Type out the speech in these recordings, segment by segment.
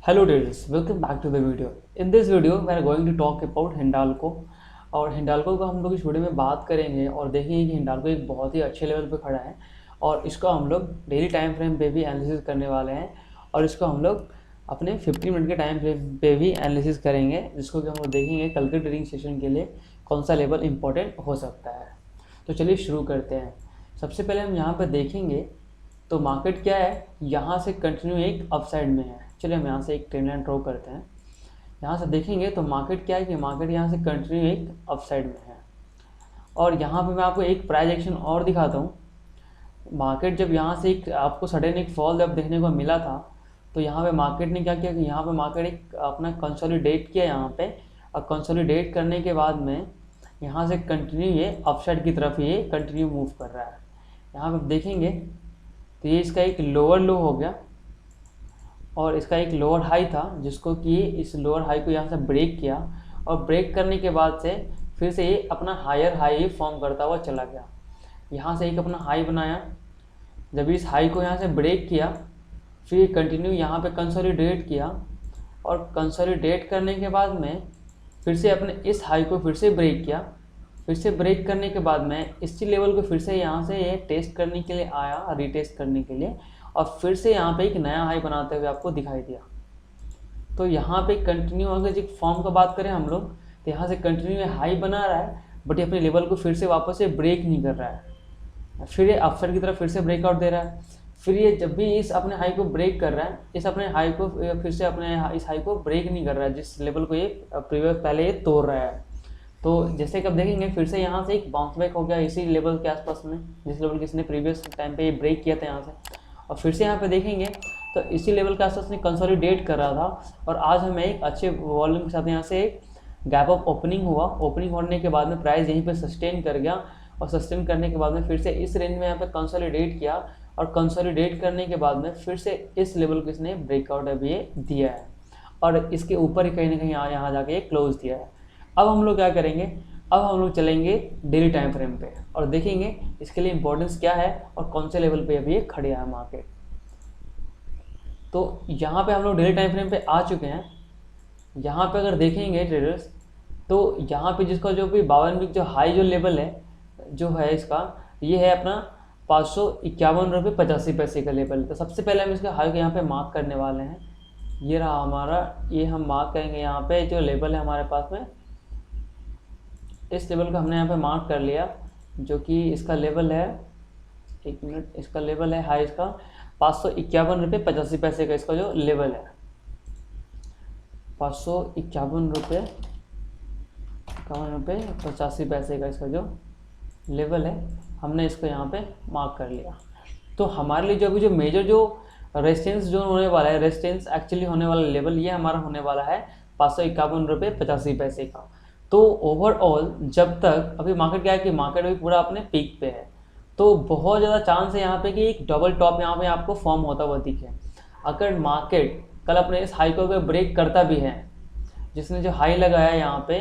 Hello traders, welcome back to the video. In this video, we are going to talk about Hindalco और हिंडाल्को को हम लोग इस video में बात करेंगे और देखेंगे कि हिंडाल्को एक बहुत ही अच्छे लेवल पे खड़ा है और इसको हम लोग डेली टाइम फ्रेम पे भी एनालिसिस करने वाले हैं और इसको हम लोग अपने 50 मिनट के टाइम फ्रेम पे भी एनालिसिस करेंगे, जिसको कि हम लोग देखेंगे कल के ट्रेडिंग सेशन के लिए कौन सा लेवल इंपॉर्टेंट हो सकता है। तो चलिए शुरू करते हैं। सबसे पहले हम यहाँ पर देखेंगे तो मार्केट क्या है, यहाँ से कंटिन्यू एक अपसाइड में है। चलिए हम यहाँ से एक ट्रेंड लाइन ड्रॉ करते हैं। यहाँ से देखेंगे तो मार्केट क्या है कि मार्केट यहाँ से कंटिन्यू एक अपसाइड में है और यहाँ पे मैं आपको एक प्राइस एक्शन और दिखाता हूँ। मार्केट जब यहाँ से एक आपको सडन एक फॉल जब देखने को मिला था तो यहाँ पे मार्केट ने क्या किया कि यहाँ पे मार्केट एक अपना कंसोलिडेट किया यहाँ पे, और कंसोलिडेट करने के बाद में यहाँ से कंटिन्यू ये अपसाइड की तरफ ये कंटिन्यू मूव कर रहा है। यहाँ पे देखेंगे तो ये इसका एक लोअर लो हो गया और इसका एक लोअर हाई था, जिसको कि इस लोअर हाई को यहाँ से ब्रेक किया और ब्रेक करने के बाद से फिर से ये अपना हायर हाई फॉर्म करता हुआ चला गया। यहाँ से एक अपना हाई बनाया, जब इस हाई को यहाँ से ब्रेक किया फिर कंटिन्यू यहाँ पे कंसोलिडेट किया और कंसोलिडेट करने के बाद में फिर से अपने इस हाई को फिर से ब्रेक किया। फिर से ब्रेक करने के बाद में इसी लेवल को फिर से यहाँ से ये टेस्ट करने के लिए आया, रीटेस्ट करने के लिए, और फिर से यहाँ पे एक नया हाई बनाते हुए आपको दिखाई दिया। तो यहाँ पे कंटिन्यू अगर एक फॉर्म का बात करें हम लोग तो यहाँ से कंटिन्यू हाई बना रहा है, बट ये अपने लेवल को फिर से वापस से ब्रेक नहीं कर रहा है। फिर ये अपसाइड की तरफ फिर से ब्रेकआउट दे रहा है। फिर ये जब भी इस अपने हाई को ब्रेक कर रहा है, इस अपने हाई को फिर से अपने इस हाई को ब्रेक नहीं कर रहा है, जिस लेवल को ये प्रीवियस पहले ये तोड़ रहा है। तो जैसे कि आप देखेंगे फिर से यहाँ से एक बाउंस बैक हो गया इसी लेवल के आसपास में, जिस लेवल किसने प्रीवियस टाइम पे ये ब्रेक किया था यहाँ से, और फिर से यहाँ पे देखेंगे तो इसी लेवल के आसपास में कंसोलिडेट कर रहा था। और आज हमें एक अच्छे वॉल्यूम के साथ यहाँ से एक गैप ऑफ ओपनिंग हुआ। ओपनिंग होने के बाद में प्राइस यहीं पे सस्टेन कर गया और सस्टेन करने के बाद में फिर से इस रेंज में यहाँ पे कंसोलिडेट किया और कंसोलिडेट करने के बाद में फिर से इस लेवल को इसने ब्रेकआउट अभी ये दिया है और इसके ऊपर ही कहीं ना कहीं यहाँ जाके क्लोज दिया है। अब हम लोग क्या करेंगे, अब हम लोग चलेंगे डेली टाइम फ्रेम पे और देखेंगे इसके लिए इंपॉर्टेंस क्या है और कौन से लेवल पे अभी ये खड़े है मार्केट। तो यहाँ पे हम लोग डेली टाइम फ्रेम पे आ चुके हैं। यहाँ पे अगर देखेंगे ट्रेडर्स तो यहाँ पे जिसका जो भी 52 वीक जो हाई जो लेवल है जो है इसका, ये है अपना 551 रुपये 85 पैसे का लेवल। तो सबसे पहले हम इसका हाई को यहाँ पे मार्क करने वाले हैं। ये रहा हमारा, ये हम मार्क करेंगे यहाँ पे जो लेवल है हमारे पास में, इस लेवल को हमने यहाँ पे मार्क कर लिया, जो कि इसका लेवल है, एक मिनट, इसका लेवल है हाई इसका 551 रुपये 85 पैसे का इसका जो लेवल है, 551 रुपये 85 पैसे का इसका जो लेवल है, हमने इसको यहाँ पे मार्क कर लिया। तो हमारे लिए जो अभी जो मेजर जो रेजिस्टेंस जो होने वाला है, रेजिस्टेंस एक्चुअली होने वाला लेवल ये हमारा होने वाला है 551 रुपये 85 पैसे का। तो ओवरऑल जब तक अभी मार्केट क्या है कि मार्केट अभी पूरा अपने पीक पे है, तो बहुत ज़्यादा चांस है यहाँ पे कि एक डबल टॉप यहाँ पे आपको फॉर्म होता हुआ दिखे। अगर मार्केट कल अपने इस हाई को अगर ब्रेक करता भी है, जिसने जो हाई लगाया है यहाँ पे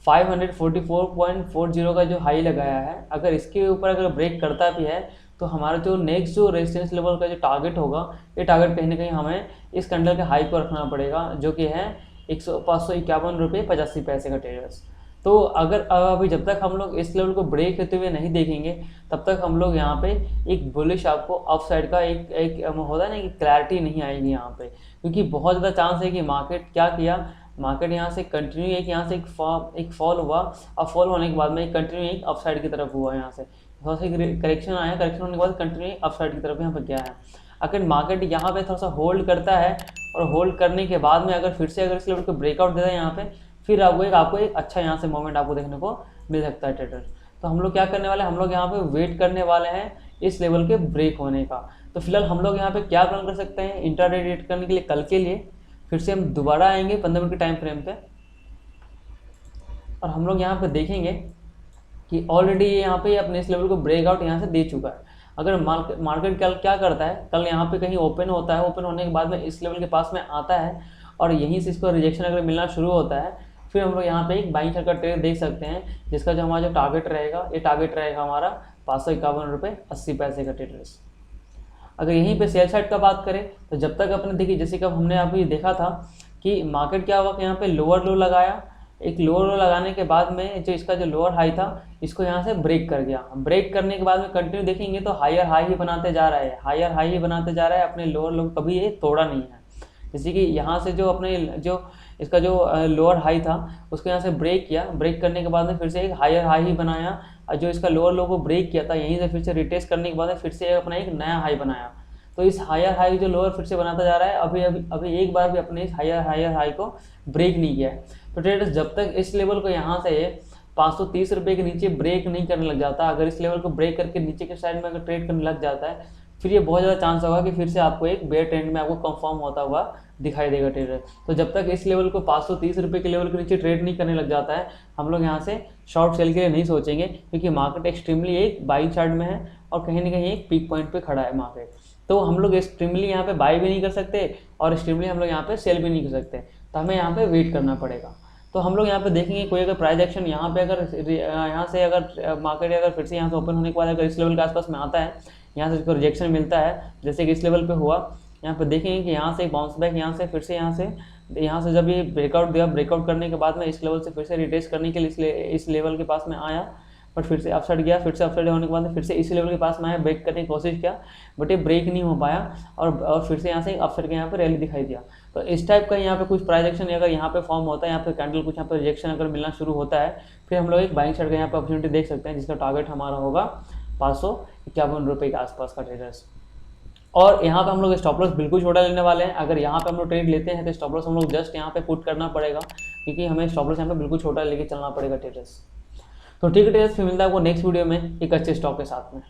544.40 का जो हाई लगाया है, अगर इसके ऊपर अगर ब्रेक करता भी है तो हमारा जो नेक्स्ट जो रेजिस्टेंस लेवल का जो टारगेट होगा, ये टारगेट कहीं ना कहीं हमें इस कैंडल के हाई को रखना पड़ेगा, जो कि है 551 रुपये 85 पैसे का ट्रेडर्स। तो अगर अभी जब तक हम लोग इस लेवल को ब्रेक होते हुए नहीं देखेंगे तब तक हम लोग यहाँ पे एक बुलिश आपको अप साइड का एक होता है ना कि क्लैरिटी नहीं आएगी यहाँ पे, क्योंकि बहुत ज़्यादा चांस है कि मार्केट क्या किया, मार्केट यहाँ से कंटिन्यू यहाँ से एक फॉल हुआ और फॉल होने के बाद में कंटिन्यू एक अप साइड की तरफ हुआ, यहाँ से थोड़ा सा करेक्शन आया, करेक्शन होने के बाद कंटिन्यू अप साइड की तरफ यहाँ पर गया है। अगर मार्केट यहाँ पे थोड़ा सा होल्ड करता है और होल्ड करने के बाद में अगर फिर से अगर इस लेवल को ब्रेकआउट देता है यहाँ पे, फिर आपको एक अच्छा यहाँ से मोमेंट आपको देखने को मिल सकता है ट्रेडर। तो हम लोग क्या करने वाले हैं, हम लोग यहाँ पे वेट करने वाले हैं इस लेवल के ब्रेक होने का। तो फिलहाल हम लोग यहाँ पे क्या प्लान कर सकते हैं इंट्राडे ट्रेड करने के लिए कल के लिए, फिर से हम दोबारा आएंगे 15 मिनट के टाइम फ्रेम पे और हम लोग यहाँ पे देखेंगे कि ऑलरेडी यहाँ पे अपने इस लेवल को ब्रेकआउट यहाँ से दे चुका है। अगर मार्केट कल क्या करता है, कल यहाँ पे कहीं ओपन होता है, ओपन होने के बाद में इस लेवल के पास में आता है और यहीं से इसको रिजेक्शन अगर मिलना शुरू होता है, फिर हम लोग यहाँ पे एक बाइंग का ट्रेड देख सकते हैं, जिसका जो हमारा जो टारगेट रहेगा, ये टारगेट रहेगा हमारा 551 रुपये 80 पैसे का ट्रेडर्स। अगर यहीं पे सेल साइड का बात करें तो जब तक अपने देखिए जैसे कि अब हमने अभी देखा था कि मार्केट क्या हुआ कि यहाँ पे लोअर लो लगाया, एक लोअर लो लगाने के बाद में जो इसका जो लोअर हाई था इसको यहाँ से ब्रेक कर गया। ब्रेक करने के बाद में कंटिन्यू देखेंगे तो हायर हाई ही बनाते जा रहा है, हायर हाई ही बनाते जा रहा है, अपने लोअर लो कभी ये तोड़ा नहीं है। जैसे कि यहाँ से जो अपने जो इसका जो लोअर हाई था उसको यहाँ से ब्रेक किया, ब्रेक करने के बाद में फिर से एक हायर हाई ही बनाया, और जो इसका लोअर लो को ब्रेक किया था यहीं से फिर से रिटेस्ट करने के बाद में फिर से अपना एक नया हाई बनाया। तो इस हायर हाई जो लोअर फिर से बनाता जा रहा है, अभी एक बार भी अपने इस हायर हाई को ब्रेक नहीं किया है। तो ट्रेडर्स जब तक इस लेवल को यहाँ से 530 रुपये के नीचे ब्रेक नहीं करने लग जाता, अगर इस लेवल को ब्रेक करके नीचे के साइड में अगर ट्रेड करने लग जाता है, फिर ये बहुत ज़्यादा चांस होगा कि फिर से आपको एक बेयर ट्रेंड में आपको कंफर्म होता हुआ दिखाई देगा ट्रेडर। तो जब तक इस लेवल को 530 रुपये के लेवल के नीचे ट्रेड नहीं करने लग जाता है, हम लोग यहाँ से शॉर्ट सेल के लिए नहीं सोचेंगे, क्योंकि मार्केट एक्सट्रीमली एक बाइंग चार्ट में है और कहीं ना कहीं एक पीक पॉइंट पे खड़ा है मार्केट। तो हम लोग एक्सट्रीमली यहाँ पे बाई भी नहीं कर सकते और एक्सट्रीमली हम लोग यहाँ पे सेल भी नहीं कर सकते, तो हमें यहाँ पे वेट करना पड़ेगा। तो हम लोग यहाँ पे देखेंगे कोई अगर प्राइस एक्शन यहाँ पे अगर यहाँ से अगर मार्केट अगर फिर से यहाँ से ओपन होने के बाद अगर इस लेवल के आसपास में आता है, यहाँ से इसको रिजेक्शन मिलता है जैसे कि इस लेवल पे हुआ, यहाँ पे देखेंगे कि यहाँ से बाउंस बैक, यहाँ से फिर से यहाँ से जब ये ब्रेकआउट दिया, ब्रेकआउट करने के बाद में इस लेवल से फिर से रिटेस्ट करने के लिए इस लेवल के पास में आया, बट फिर से अपसाइड गया, फिर से अपसाइड होने के बाद फिर से इसी लेवल के पास में आया, ब्रेक करने की कोशिश किया बट ये ब्रेक नहीं हो पाया और फिर से यहाँ से अपसाइड के यहाँ पे रैली दिखाई दिया। तो इस टाइप का यहाँ पे कुछ प्राइस एक्शन अगर यहाँ पे फॉर्म होता है, यहाँ पे कैंडल कुछ यहाँ पे रिजेक्शन अगर मिलना शुरू होता है, फिर हम लोग एक बाइंग साइड का यहाँ पे अपॉर्चुनिटी देख सकते हैं, जिसका टारगेट हमारा होगा 551 रुपये के आसपास का ट्रेडर्स। और यहाँ पे हम लोग स्टॉप लॉस बिल्कुल छोटा लेने वाले हैं। अगर यहाँ पे हम लोग ट्रेड लेते हैं तो स्टॉप लॉस हम लोग जस्ट यहाँ पे पुट करना पड़ेगा, क्योंकि हमें स्टॉप लॉस यहाँ पे बिल्कुल छोटा लेके चलना पड़ेगा ट्रेडर्स। तो ठीक है ट्रेडर्स, फिर मिलता है आपको नेक्स्ट वीडियो में एक अच्छे स्टॉक के साथ में।